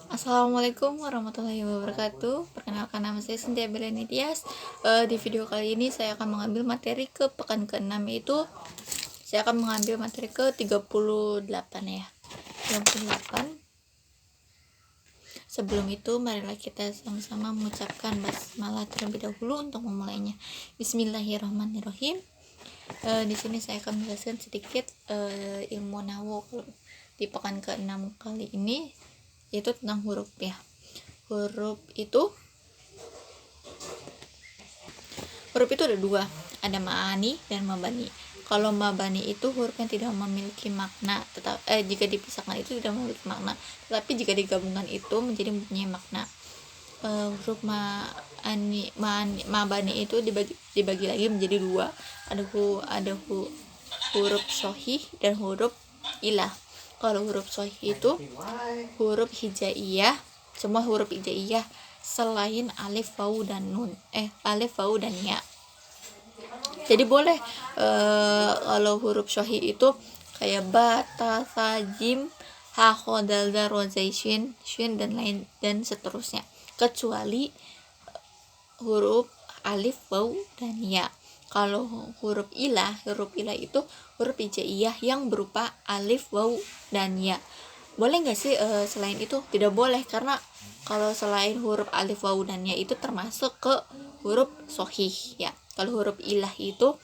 Assalamualaikum warahmatullahi wabarakatuh. Perkenalkan, nama saya Cynthia Beleni Tias. Di video kali ini saya akan mengambil materi ke pekan ke-6, yaitu saya akan mengambil materi ke 38 ya. 38. Sebelum itu, marilah kita sama-sama mengucapkan basmalah terlebih dahulu untuk memulainya. Bismillahirrahmanirrahim. Di sini saya akan menjelaskan sedikit ilmu nahwu di pekan ke-6 kali ini, yaitu tentang huruf ya. Huruf itu ada dua, ada ma'ani dan mabani. Kalau mabani itu huruf yang tidak memiliki makna, jika dipisahkan itu tidak memiliki makna, tetapi jika digabungkan itu menjadi mempunyai makna. Huruf mabani itu dibagi lagi menjadi dua, ada huruf sahih dan huruf ilah. Kalau huruf sahih itu huruf hijaiyah, semua huruf hijaiyah selain alif, waw dan nun, alif, waw dan ya. Jadi boleh kalau huruf sahih itu kayak ba, ta, sa, jim, ha, kho, dal, dal, ro, zai, shin dan lain dan seterusnya, kecuali huruf alif, waw dan ya. Kalau huruf ilah itu huruf hijaiyah yang berupa alif, waw dan ya. Boleh nggak sih selain itu? Tidak boleh, karena kalau selain huruf alif, waw dan ya itu termasuk ke huruf sahih ya. Kalau huruf ilah itu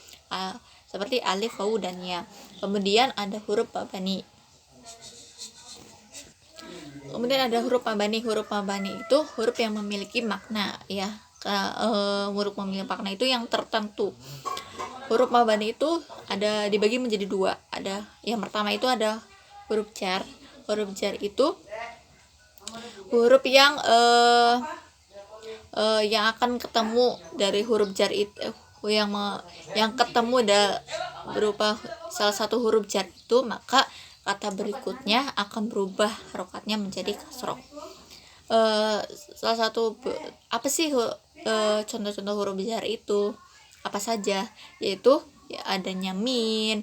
seperti alif, waw dan ya. Kemudian ada huruf mabani. Huruf mabani itu huruf yang memiliki makna ya. Huruf memiliki makna itu yang tertentu. Huruf mabani itu ada dibagi menjadi dua. Ada yang pertama itu ada huruf jar. Huruf jar itu huruf yang akan ketemu dari huruf jar itu, yang ketemu berupa salah satu huruf jar itu, maka kata berikutnya akan berubah harokatnya menjadi kasroh. Salah satu apa sih contoh-contoh huruf jar itu apa saja, yaitu adanya min,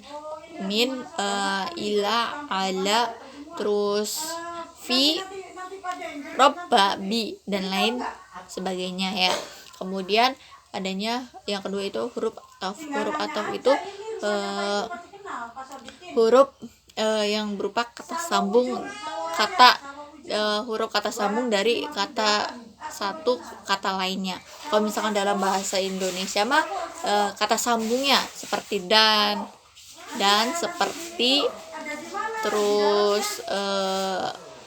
ila, ala, terus fi, robba, bi dan lain sebagainya ya. Kemudian adanya yang kedua itu huruf ataf. Huruf ataf itu huruf yang berupa kata sambung, huruf kata sambung dari kata satu kata lainnya. Kalau misalkan dalam bahasa Indonesia mah kata sambungnya seperti dan seperti, terus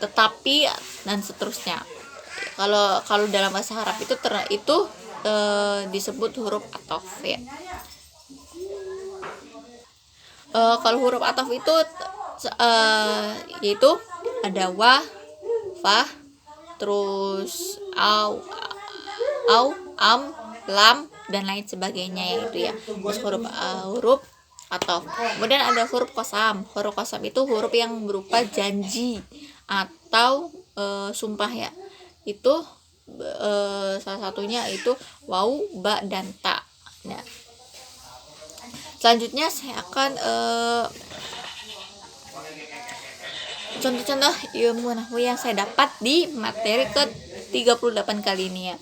tetapi dan seterusnya. Kalau dalam bahasa Arab itu disebut huruf ataf ya. Kalau huruf ataf itu yaitu ada wa, fa, terus au, am, lam dan lain sebagainya, yaitu ya. Terus huruf ataf. Kemudian ada huruf qasam. Huruf qasam itu huruf yang berupa janji atau sumpah ya. Itu salah satunya itu waw, ba dan ta. Nah, selanjutnya saya akan contoh-contoh ilmu nahwu yang saya dapat di materi ke-38 kali ini ya.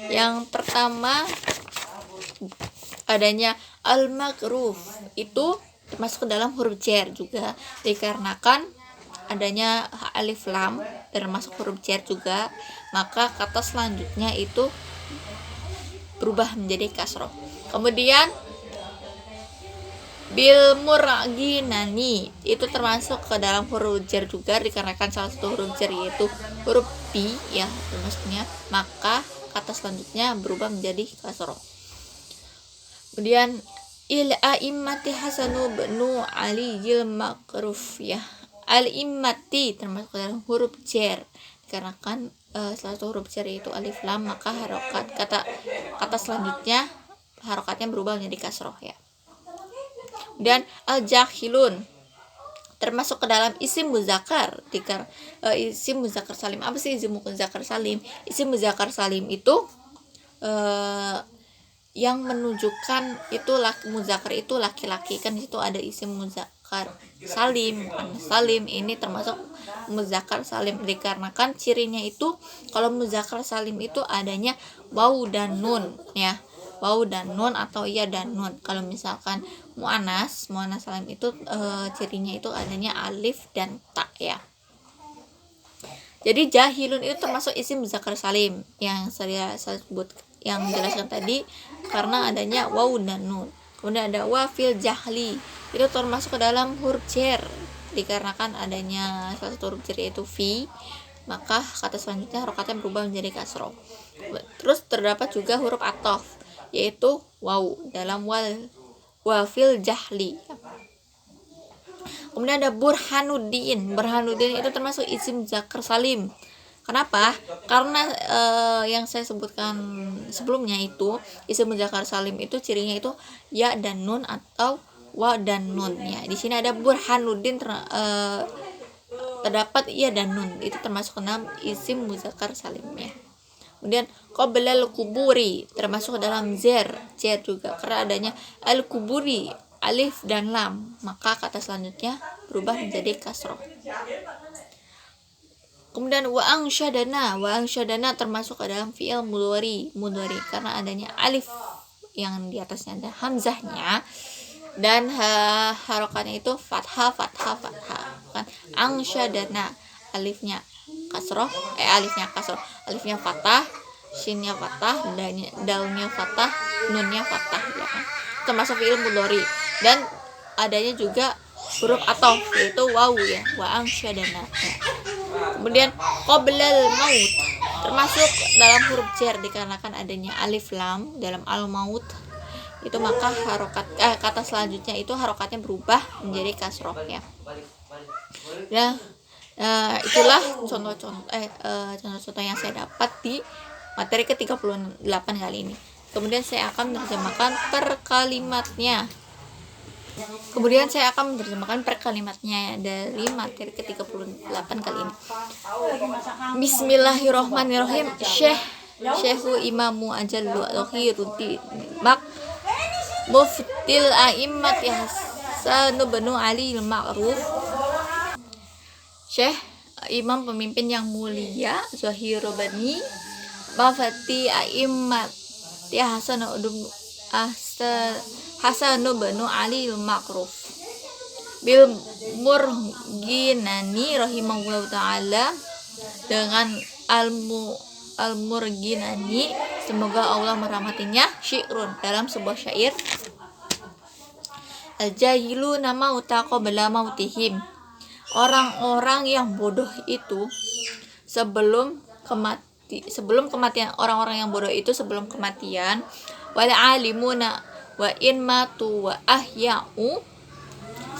Yang pertama adanya al-makruf, itu masuk ke dalam huruf jar juga, dikarenakan adanya alif lam termasuk huruf jar juga, maka kata selanjutnya itu berubah menjadi kasroh. Kemudian bil muraginani itu termasuk ke dalam huruf jar juga, dikarenakan salah satu huruf jar yaitu huruf bi ya termasuknya, maka kata selanjutnya berubah menjadi kasroh. Kemudian il a'immati Hasanu bnu Ali yil makruf ya. Al-immati termasuk ke dalam huruf jar, dikarenakan salah satu huruf jar yaitu alif lam, maka harokat kata selanjutnya harokatnya berubah menjadi kasroh ya. Dan al-jahilun termasuk ke dalam isim muzakkar. Isim muzakkar salim, apa sih isim muzakkar salim? Isim muzakkar salim itu yang menunjukkan itu muzakkar itu laki-laki, kan di situ ada isim muzakkar salim. Salim ini termasuk muzakkar salim dikarenakan cirinya itu kalau muzakkar salim itu adanya waw dan nun ya, waw dan nun atau iya dan nun. Kalau misalkan muannas salim itu cirinya itu adanya alif dan ta ya. Jadi jahilun itu termasuk isim muzakkar salim yang saya sebut yang jelaskan tadi karena adanya waw dan nun. Kemudian ada wa fil jahli itu termasuk ke dalam huruf jar dikarenakan adanya salah satu huruf jar yaitu fi, maka kata selanjutnya harokatnya berubah menjadi kasroh. Terus terdapat juga huruf atof yaitu waw dalam wa fil jahli. Kemudian ada burhanuddin itu termasuk isim muzakkar salim. Kenapa? Karena yang saya sebutkan sebelumnya itu isim muzakkar salim itu cirinya itu ya dan nun atau wa dan nun ya. Di sini ada burhanuddin terdapat ya dan nun, itu termasuk ke dalam isim muzakkar salim ya. Kemudian qoblal kuburi termasuk ke dalam jar juga karena adanya al kuburi alif dan lam, maka kata selanjutnya berubah menjadi kasroh. Kemudian wa angsyadana termasuk ke dalam fi'il mudhari karena adanya alif yang di atasnya ada hamzahnya dan harokatnya itu fathah kan. Angsyadana alifnya fathah, shinnya fathah, dalnya fathah, nunnya fathah ya kan. Termasuk fi'il mudhari dan adanya juga huruf atof yaitu waw ya, wa angsyadana ya. Kemudian qoblal maut termasuk dalam huruf jar dikarenakan adanya alif lam dalam al maut itu, maka kata selanjutnya itu harokatnya berubah menjadi kasroh ya. Itulah contoh-contoh yang saya dapat di materi ke-38 kali ini. Kemudian saya akan menerjemahkan per kalimatnya dari materi ke-38 kali ini. Bismillahirrahmanirrahim. Syekhu imamu ajallu al-khairuddin mak muftil a'immat Hasan bin Ali al-Ma'ruf. Syekh imam pemimpin yang mulia Zahiru Bani Mafati a'immat Hasan bin Ali al-Ma'ruf bil Murginani rahimahullah ta'ala, dengan al-Murginani semoga Allah merahmatinya, syi'run dalam sebuah syair. Al-jahilu nama utaqabala mautihim, orang-orang yang bodoh itu sebelum kematian, orang-orang yang bodoh itu sebelum kematian. Wal alimuna wa in matu wa ahya'u,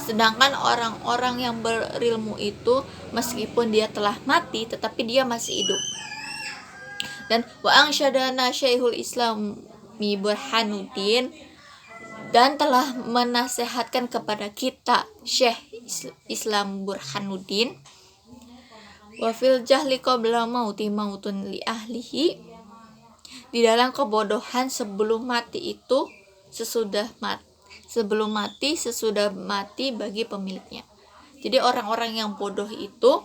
sedangkan orang-orang yang berilmu itu meskipun dia telah mati tetapi dia masih hidup. Dan wa angsyadana Syekhul Islami Burhanuddin, dan telah menasehatkan kepada kita Syekh Islam Burhanuddin, wa fil jahli qabla mauti mautun li ahlihi, di dalam kebodohan sebelum mati itu sesudah mati bagi pemiliknya. Jadi orang-orang yang bodoh itu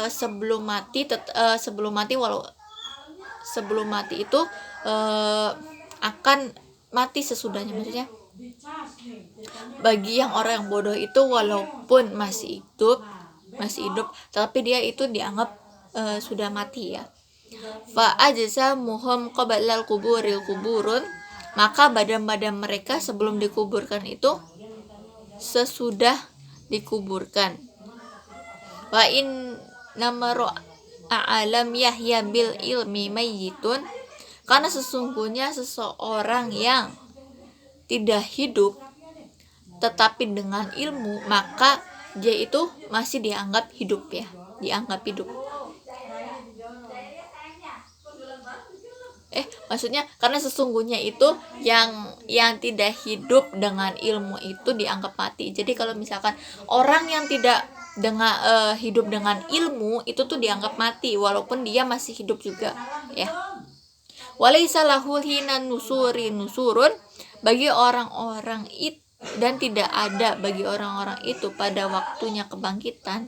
sebelum mati itu akan mati sesudahnya. Maksudnya bagi orang yang bodoh itu walaupun masih hidup tapi dia itu dianggap sudah mati ya. Fa ajsamuhum qablal kuburun, maka badan-badan mereka sebelum dikuburkan itu sesudah dikuburkan. Wa in namaru a'lam yahya bil ilmi mayyitun, karena sesungguhnya seseorang yang tidak hidup tetapi dengan ilmu maka dia itu masih dianggap hidup ya, maksudnya karena sesungguhnya itu yang tidak hidup dengan ilmu itu dianggap mati. Jadi kalau misalkan orang yang tidak hidup dengan ilmu itu tuh dianggap mati walaupun dia masih hidup juga ya. Walaisa lahul hina nusurun, bagi orang-orang itu tidak ada bagi orang-orang itu pada waktunya kebangkitan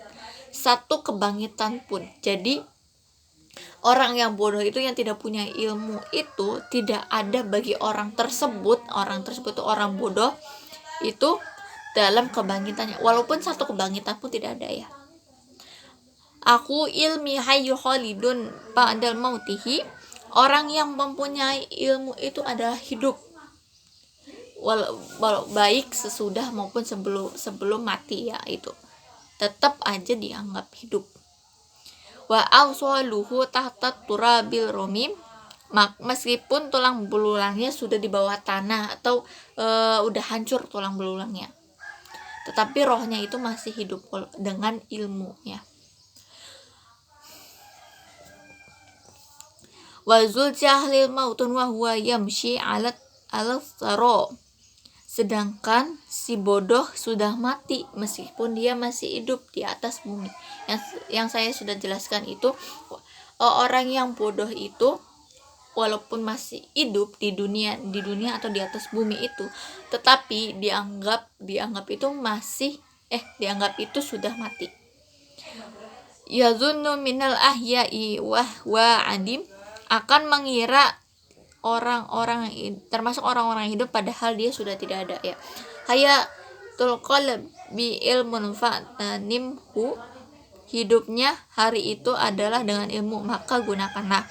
satu kebangkitan pun. Jadi orang yang bodoh itu, yang tidak punya ilmu itu, tidak ada bagi orang tersebut itu orang bodoh itu dalam kebangkitannya, walaupun satu kebangkitan pun tidak ada ya. Aku ilmi hayyu khalidun ba'dal mautihi, orang yang mempunyai ilmu itu adalah hidup walau baik sesudah maupun sebelum mati ya, itu tetap aja dianggap hidup. Wa awsaluhu tahta turabil romim, meskipun tulang belulangnya sudah di bawah tanah atau udah hancur tulang belulangnya, tetapi rohnya itu masih hidup dengan ilmunya. Wa zul jahlil mautun wa huwa yamshi ala saro, sedangkan si bodoh sudah mati meskipun dia masih hidup di atas bumi. Yang saya sudah jelaskan itu, orang yang bodoh itu walaupun masih hidup di dunia atau di atas bumi itu, tetapi dianggap itu masih dianggap itu sudah mati. Yazunnu minal ahya'i wa adim, akan mengira orang-orang termasuk orang-orang yang hidup padahal dia sudah tidak ada ya. Hayatul qalbi ilmun fa'tanimhu, hidupnya hari itu adalah dengan ilmu, maka gunakanlah.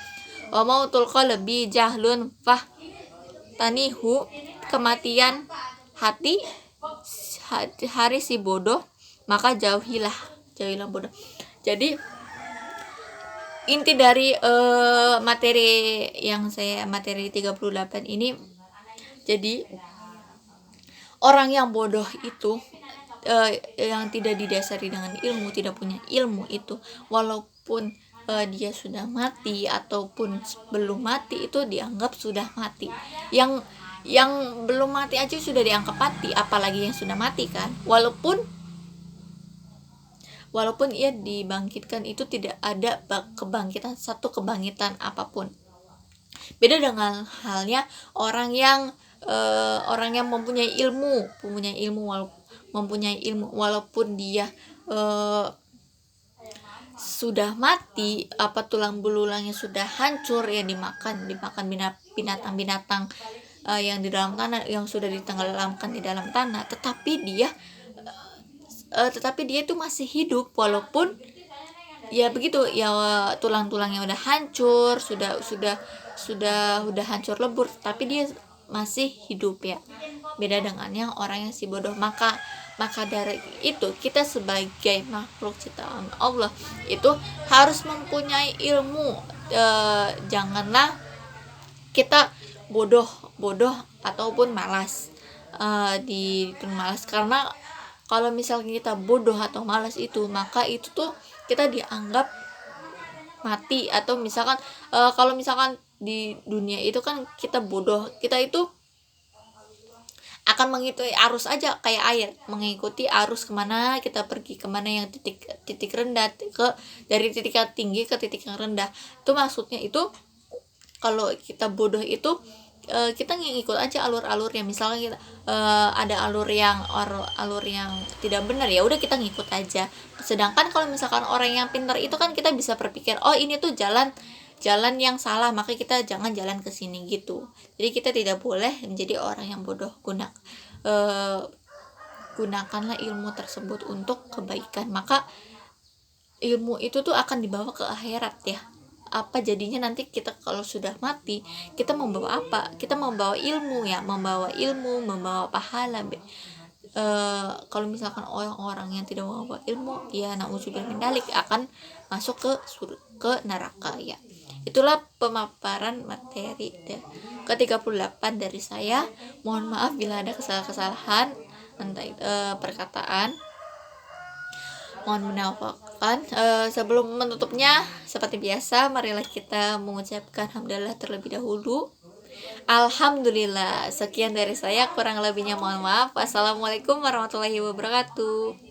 Wa mautul qalbi jahlun fahtanihu, kematian hati hari si bodoh, maka jauhilah bodoh. Jadi inti dari materi 38 ini, jadi orang yang bodoh itu yang tidak didasari dengan ilmu, tidak punya ilmu itu, walaupun dia sudah mati ataupun belum mati, itu dianggap sudah mati. Yang belum mati aja sudah dianggap mati, apalagi yang sudah mati kan. Walaupun ia dibangkitkan, itu tidak ada kebangkitan, satu kebangkitan apapun. Beda dengan halnya orang yang mempunyai ilmu walaupun dia sudah mati, tulang belulangnya sudah hancur ya, dimakan binatang-binatang yang di dalam tanah, yang sudah ditenggelamkan di dalam tanah, tetapi dia itu masih hidup walaupun ya begitu ya, tulang-tulangnya udah hancur, sudah hancur lebur, tapi dia masih hidup ya. Beda dengan yang orang yang si bodoh. Maka dari itu kita sebagai makhluk ciptaan Allah itu harus mempunyai ilmu. Janganlah kita bodoh ataupun malas, karena kalau misalnya kita bodoh atau malas itu, maka itu tuh kita dianggap mati. Atau misalkan kalau misalkan di dunia itu kan kita bodoh, kita itu akan mengikuti arus aja kayak air, mengikuti arus kemana kita pergi, kemana yang titik rendah, dari titik yang tinggi ke titik yang rendah. Itu maksudnya itu kalau kita bodoh itu kita ngikut aja alur-alurnya. Misalnya kita ada alur yang tidak benar, ya udah kita ngikut aja. Sedangkan kalau misalkan orang yang pintar itu kan kita bisa berpikir, oh ini tuh jalan yang salah, maka kita jangan jalan ke sini gitu. Jadi kita tidak boleh menjadi orang yang bodoh. Gunakanlah ilmu tersebut untuk kebaikan, maka ilmu itu tuh akan dibawa ke akhirat ya. Apa jadinya nanti kita kalau sudah mati, kita membawa apa? Kita membawa ilmu ya, membawa pahala. Kalau misalkan orang-orang yang tidak membawa ilmu, ya na'udzubillah min dzalik, akan masuk ke neraka ya. Itulah pemaparan materi ke-38 dari saya. Mohon maaf bila ada kesalahan perkataan. Mohon menawarkan. Sebelum menutupnya, seperti biasa, marilah kita mengucapkan hamdalah terlebih dahulu. Alhamdulillah. Sekian dari saya, kurang lebihnya mohon maaf. Wassalamualaikum warahmatullahi wabarakatuh.